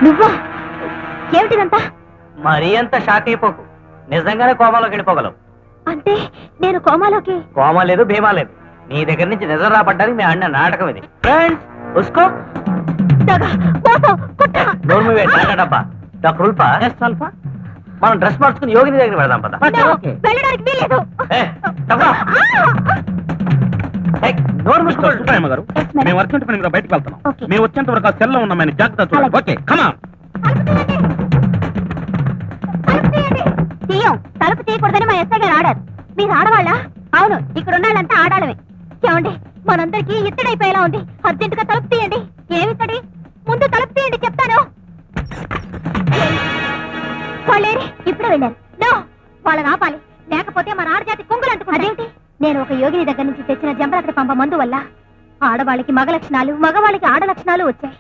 నువ్వా? ఏమిటిదంతా? మరీ అంత షాక్ అయిపోకు, నిజంగానే కోమాలోకి వెళ్ళిపోగలవు. అంటే నేను కోమాలోకి? కోమా లేదు, భీమా లేదు. నీ దగ్గర నుంచి నిజం రాబడ్డానికి మేము ఆడిన నాటకం ఇది. ఫ్రెండ్స్ ఉస్కో డబ్బా డాక్టర్ ఉల్ఫా మనం డ్రెస్ మార్చుకుని యోగిని దగ్గర వెళ్దాం పద. వెళ్ళడానికి వీలేదు. నోరు మూసుకో. సుబ్బయ్యమ్మ గారు, మేము అర్జెంట్ పని మీద బయటకు వెళ్తున్నాం. మేము వచ్చేంత వరకు ఆ సెల్లో ఉన్నామని జాగ్రత్త చూడండి. ఓకే కమా. తీయం, తలుపు తీయకూడదని మా ఎస్ఐ గారు ఆడారు. మీరు ఆడవాళ్ళ? అవును, ఇక్కడ ఉన్నాళ్ళంతా ఆడాలమే. ఏమండి, మనందరికీ ఇత్తడైపోయేలా ఉంది. అర్జెంటుగా తలుపు తీయండి. ఏమిత్తడి? ముందు తలుపు తీయండి చెప్తాను. వాళ్ళేరి ఇప్పుడే వెళ్ళారు. నో, వాళ్ళని ఆపాలి, లేకపోతే మన ఆడజాతి కుంగులు అంటుకుంటారు. అదేంటి? నేను ఒక యోగిని దగ్గర నుంచి తెచ్చిన జంబలకడి పంప మందు వల్ల ఆడవాళ్ళకి మగ లక్షణాలు, మగవాళ్ళకి ఆడ లక్షణాలు వచ్చాయి.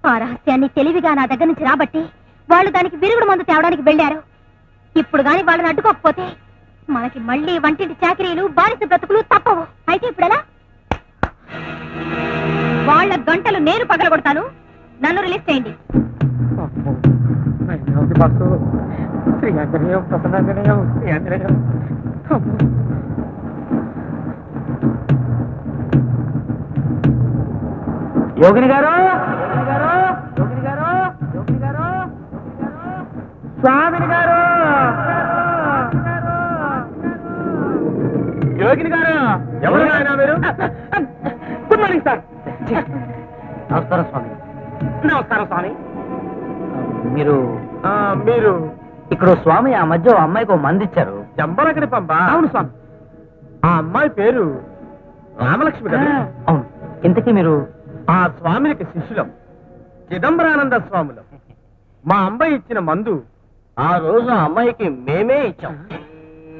ఆ రహస్యాన్ని తెలివిగా నా దగ్గర నుంచి రాబట్టి వాళ్ళు దానికి విరుగుడు మందు తేవడానికి వెళ్ళారు. ఇప్పుడు గాని వాళ్ళని అడ్డుకోకపోతే మనకి మళ్ళీ వంటింటి చాకరీలు, బానిస బ్రతుకులు తప్పవు. అయితే ఇప్పుడెలా? వాళ్ళ గంటలు నేను పగలగొడతాను. నన్ను రిలీజ్ చేయండి. యోగిని గారు, యోగిని గారు, యోగిని గారు, స్వామిని గారు, యోగిని గారు. ఎవరు మీరు? Good morning sir. నమస్కారం స్వామి. నమస్కారం స్వామి. మీరు మీరు ఇక్కడ స్వామి ఆ మధ్య ఓ అమ్మాయికి ఓ మంది ఇచ్చారు. జంబలకడి పంప? అవును స్వామి. ఆ అమ్మాయి పేరు రామలక్ష్మి కదా? అవును. ఇంతకీ మీరు? ఆ స్వామికి శిష్యులం, చిదంబరానంద స్వాములం. మా అమ్మాయి ఇచ్చిన మందు ఆ రోజు ఆ అమ్మాయికి మేమే ఇచ్చాం.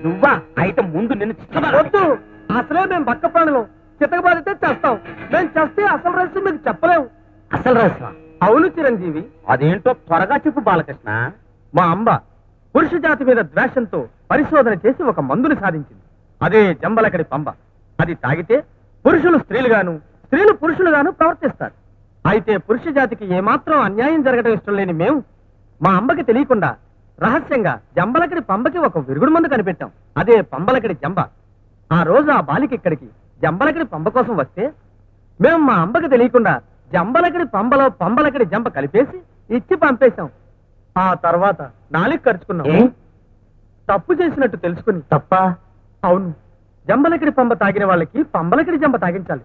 నువ్వా? అయితే ముందు నిన్ను వద్దు. అసలే మేము బక్క ప్రాణులు, చితకబాదితే చేస్తాం. మేము చేస్తే అసలు రహస్యం మీకు చెప్పలేము. అసలు రహస్యం? అవును చిరంజీవి. అదేంటో త్వరగా చెప్పు బాలకృష్ణ. మా అంబ పురుష జాతి మీద ద్వేషంతో పరిశోధన చేసి ఒక మందుని సాధించింది. అదే జంబలకడి పంబ. అది తాగితే పురుషులు స్త్రీలుగాను, స్త్రీలు పురుషులుగాను ప్రవర్తిస్తారు. అయితే పురుష జాతికి ఏమాత్రం అన్యాయం జరగడం ఇష్టం లేని మేము మా అంబకి తెలియకుండా రహస్యంగా జంబలకడి పంబకి ఒక విరుగుడు మందు కనిపెట్టాం. అదే పంబలకడి జంబ. ఆ రోజు ఆ బాలిక ఇక్కడికి జంబలకడి పంబ కోసం వస్తే మేము మా అంబకి తెలియకుండా జంబలకడి పంబలో పంబలకడి జంబ కలిపేసి ఇచ్చి పంపేశాం. ఆ తర్వాత నాలుగు ఖర్చుకున్నాం. తప్పు చేసినట్టు తెలుసుకుని. తప్ప? అవును. జంబలకడి పంబ తాగిన వాళ్ళకి పంబలకడి జంబ తాగించాలి.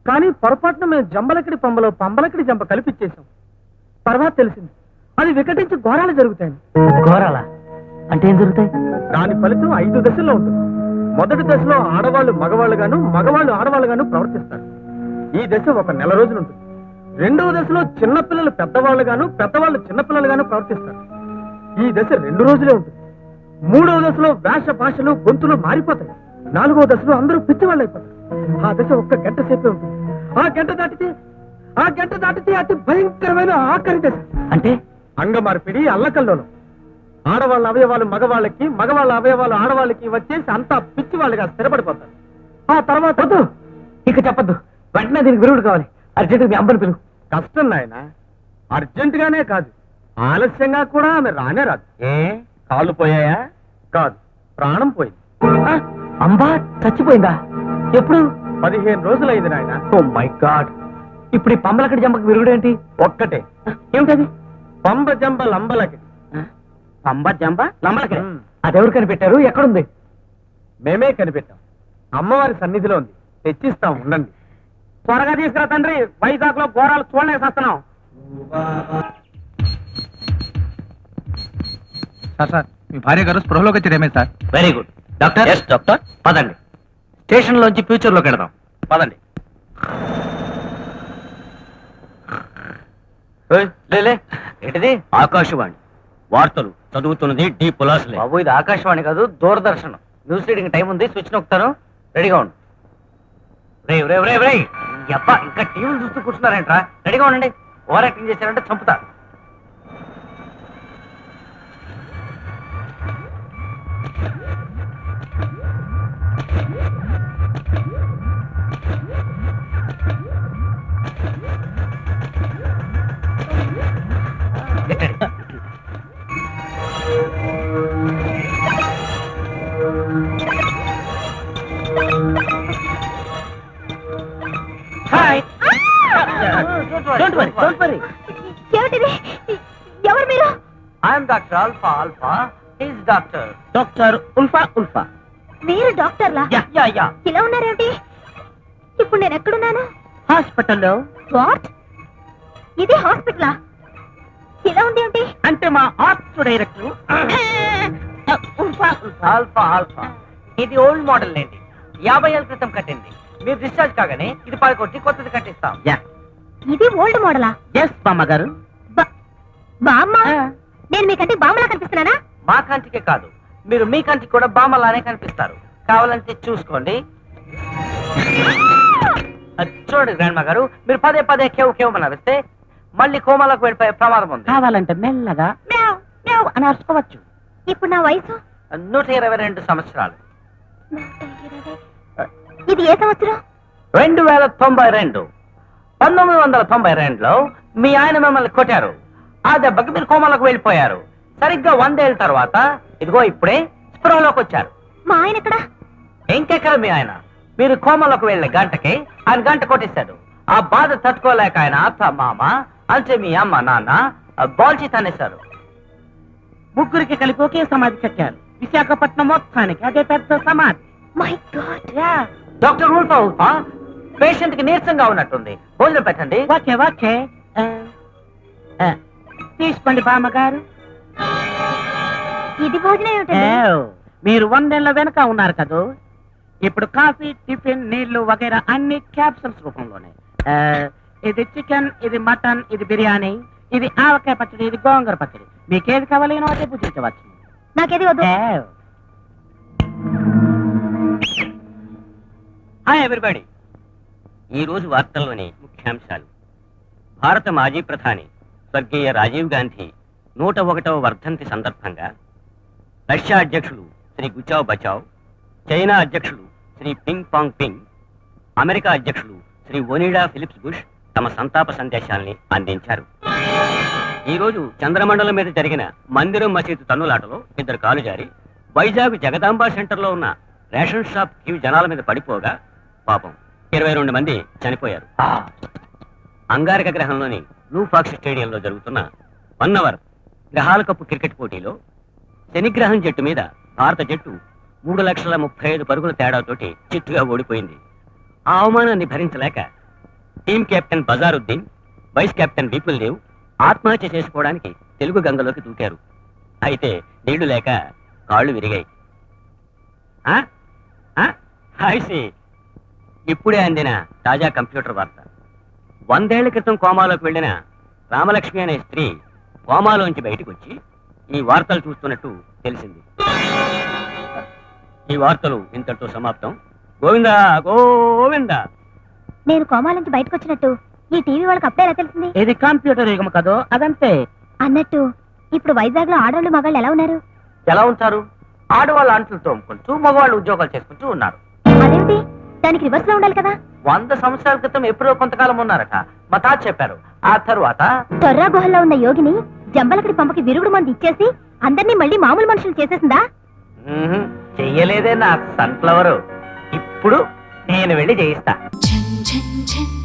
కానీ పొరపాటున మేము జంబలకడి పంబలో పంబలకడి జంబ కలిపిచ్చేసాం. తర్వాత తెలిసింది అది వికటించి ఘోరాలు జరుగుతాయి. ఘోరాల అంటే ఏం జరుగుతాయి? దాని ఫలితం 5 దశల్లో ఉంటుంది. మొదటి దశలో ఆడవాళ్ళు మగవాళ్ళు గాను, మగవాళ్ళు ఆడవాళ్ళు గాను ప్రవర్తిస్తారు. ఈ దశ ఒక నెల రోజులు ఉంటుంది. రెండవ దశలో చిన్నపిల్లలు పెద్దవాళ్ళు గాను, పెద్దవాళ్ళు చిన్నపిల్లలు గాను ప్రవర్తిస్తారు. ఈ దశ 2 రోజులే ఉంటుంది. మూడవ దశలో వేష భాషలు, గొంతులు మారిపోతాయి. 4వ దశలో అందరూ పిచ్చివాళ్ళు అయిపోతారు. ఆ దశ ఒక్క గంట సేపే ఉంటుంది. ఆ గంట దాటితే అతి భయంకరమైన ఆఖరి దశ. అంటే అంగమార్పిడి, అల్లకల్లోలం. ఆడవాళ్ళ అవయవాలు మగవాళ్ళకి, మగవాళ్ళ అవయవాలు ఆడవాళ్ళకి వచ్చేసి అంతా పిచ్చి వాళ్ళుగా స్థిరపడిపోతారు. ఆ తర్వాత ఇక చెప్పద్దు, వెంటనే దీనికి విరుగుడు కావాలి. అర్జెంట్ మీ అంబని పిలువు. కష్టం నాయన. అర్జెంట్ గానే కాదు, ఆలస్యంగా కూడా ఆమె రానే రాదు. కాళ్ళు పోయాయా? కాదు, ప్రాణం పోయింది. అంబా చచ్చిపోయిందా? ఎప్పుడు? 15 రోజులైంది నాయన. Oh my god. ఇప్పుడు ఈ పంబలకడి జంబకి విరుగుడు ఏంటి? ఒక్కటే. ఏమిటది? పంబ జంబ లంబలకి. పంబ జంబ లంబలకడి. అదెవరు కనిపెట్టారు? ఎక్కడుంది? మేమే కనిపెట్టాం. అమ్మవారి సన్నిధిలో ఉంది. తెచ్చిస్తాం, ఉండండి. త్వరగా తీసుకురా తండ్రి, వైజాగ్ లో ఘోరాలు చూడలేకొస్తున్నాం. సార్ మీ భార్య గారు స్పృహలోకి వచ్చేదేమే sir? Very good doctor. Yes doctor. పదండి, స్టేషన్ లోంచి ఫ్యూచర్ లోకి వెళదాం. పదండి. లేలే, ఏంటిది? ఆకాశవాణి వార్తలు చదువుతున్నది డి పులాస్లే. బాబు ఇది ఆకాశవాణి కాదు, దూరదర్శన్. న్యూస్ రీడింగ్ టైం ఉంది, స్విచ్ నొక్కుతాను, రెడీగా ఉండు. ఇంకా టీవీలు చూస్తూ కూర్చున్నారేంట్రా? రెడీగా ఉండండి. ఓవర్ యాక్టింగ్ చేశారంటే చంపుతా. ఏమిటిది? ఎవరు మీరు? I'm doctor alpha alpha his doctor doctor ULFA ULFA. మీరు డాక్టర్లా? Yeah yeah. ఇలా ఉన్నారేమిటి? ఇప్పుడు నేను ఎక్కడున్నాను? హాస్పిటల్లో. వాట్? ఇది హాస్పిటలా? ఇలా ఉంది ఏమిటి? అంటే మా ఆర్ట్స్ డైరెక్టర్ ఆల్ఫా ఆల్ఫా. ఇది ఓల్డ్ మోడల్ అండి, 50 ఏళ్ల క్రితం కట్టింది. మీరు డిశ్చార్జ్ కాగానే ఇది పడగొట్టి కొత్తది కట్టిస్తాం. ఇది ఓల్డ్ మోడలా? ఎస్ బామ్మగారు. బామ్మ? నేను మీకంటే బామ్మలా కనిపిస్తున్నానా? మా కంటికే కాదు, మీరు మీ కంటికి కూడా బామ్మలానే కనిపిస్తారు. కావాలంటే చూసుకోండి. చూడండి గ్రాండ్ గారు, మీరు పదే పదే కేవ్ కేవ్ నడిస్తే మళ్ళీ కోమాలకు వెళ్ళిపోయే ప్రమాదం ఉంది. కావాలంటే మెల్లగా అని అరుచుకోవచ్చు. ఇప్పుడు నా వయసు 122 సంవత్సరాలు. 120. ఇది ఏ సంవత్సరం? 2092. 1992లో మీ ఆయన మిమ్మల్ని కొట్టారు. ఆ దెబ్బకి మీరు కోమాలకు వెళ్ళిపోయారు. సరిగ్గా 100 ఏళ్ళ తర్వాత ఇదిగో ఇప్పుడే స్పృహలోకి వచ్చారు. మా ఆయన ఎక్కడ? ఇంకెక్కడ మీ ఆయన? మీరు కోమలోకి వెళ్ళే గంటకి ఆయన గంట కొట్టేశాడు. ఆ బాధ తట్టుకోలేక ఆయన అత్త మామ అంటే మీ అమ్మ నాన్న బాల్చి తనేశారు. ముగ్గురికి కలిపి ఒకే సమాధి కట్టారు. విశాఖపట్నం మొత్తానికి అదే పెద్ద సమాధి. My God. Doctor ULFA ULFA, patient కి నీరసంగా ఉన్నట్టుంది, భోజనం పెట్టండి. ఓకే ఓకే తీసుకోండి బామ్మగారు. ఇది భోజనం ఏమిటండి? మీరు 100 ఏళ్ల వెనక ఉన్నారు కదా, ఇప్పుడు కాఫీ టిఫిన్ నీళ్లు వగైరా అన్ని క్యాప్సూల్స్ రూపంలోనే. ఇది చికెన్, ఇది మటన్, ఇది బిర్యానీ, ఇది ఆవకాయ పచ్చడి, ఇది గోంగూర పచ్చడి. మీకేది కావాలి అదే పూజించవచ్చు. నాకేది వద్దు. Hi everybody. ఈ రోజు వార్తల్లోని ముఖ్యాంశాలు. భారత మాజీ ప్రధాని స్వర్గీయ రాజీవ్ గాంధీ 101వ వర్ధంతి సందర్భంగా రష్యా అధ్యక్షులు శ్రీ గుచావ్ బచావ్, చైనా అధ్యక్షులు Shri ping pong ping, America అధ్యక్షులు శ్రీ ఒనిడా ఫిలిప్స్ బుష్ తమ సంతాప సందేశాల్ని అందించారు. ఈ రోజు చంద్రమండలం మీద జరిగిన మందిరం మసీదు తన్నులాటలో 2 కాలు జారి వైజాగ్ జగదాంబ సెంటర్లో ఉన్న రేషన్ షాప్ క్యూ జనాల మీద పడిపోగా పాపం 22 మంది చనిపోయారు. అంగారక గ్రహంలోని బ్లూ ఫాక్స్ స్టేడియంలో జరుగుతున్న 1 అవర్ గ్రహాల కప్పు క్రికెట్ పోటీలో శనిగ్రహం జట్టు మీద భారత జట్టు 3,35,000 పరుగుల తేడాతోటి చిత్తుగా ఓడిపోయింది. ఆ అవమానాన్ని భరించలేక team captain Bazaruddin, vice captain Vipul Dev ఆత్మహత్య చేసుకోవడానికి తెలుగు గంగలోకి దూకారు. అయితే నీళ్లు లేక కాళ్ళు విరిగాయి. ఇప్పుడే అందిన తాజా కంప్యూటర్ వార్త. 100 ఏళ్ల క్రితం కోమాలోకి వెళ్లిన రామలక్ష్మి అనే స్త్రీ కోమాలోంచి బయటకు వచ్చి ఈ వార్తలు చూస్తున్నట్టు తెలిసింది. ఈ వార్తలు ఇంతటితో సమాప్తం. గోవిందా గోవిందా. నేను కోమా నుంచి బయటకు వచ్చినట్టు ఈ టీవీ వాళ్ళకి అప్పుడే ఎలా తెలిసింది? ఇది కంప్యూటర్ యుగం కదో, అదంతే. అన్నట్టు ఇప్పుడు వైజాగ్ లో ఆడవాళ్ళు మగాళ్ళు ఎలా ఉన్నారు? ఎలా ఉంటారు? ఆడవాళ్ళు అంట్లు తోముకుంటూ మగవాళ్ళు ఉద్యోగాలు చేసుకుంటూ ఉన్నారు. అదేమిటి? దానికి రివర్స్ లో ఉండాలి కదా. 100 సంవత్సరాల క్రితం ఎప్పుడో కొంతకాలం ఉన్నారట, మా తాత చెప్పారు. ఆ తరువాత తొర్రా గుహల్లో ఉన్న యోగిని జంబలకడి పంపకి విరుగుడు మంది ఇచ్చేసి అందరినీ మళ్ళీ మామూలు మనుషులు చేసేసిందా? చెయ్యలేదే నా సన్ఫ్లవర్. ఇప్పుడు నేను వెళ్ళి చేయిస్తా. ఛన్ ఛన్ ఛన్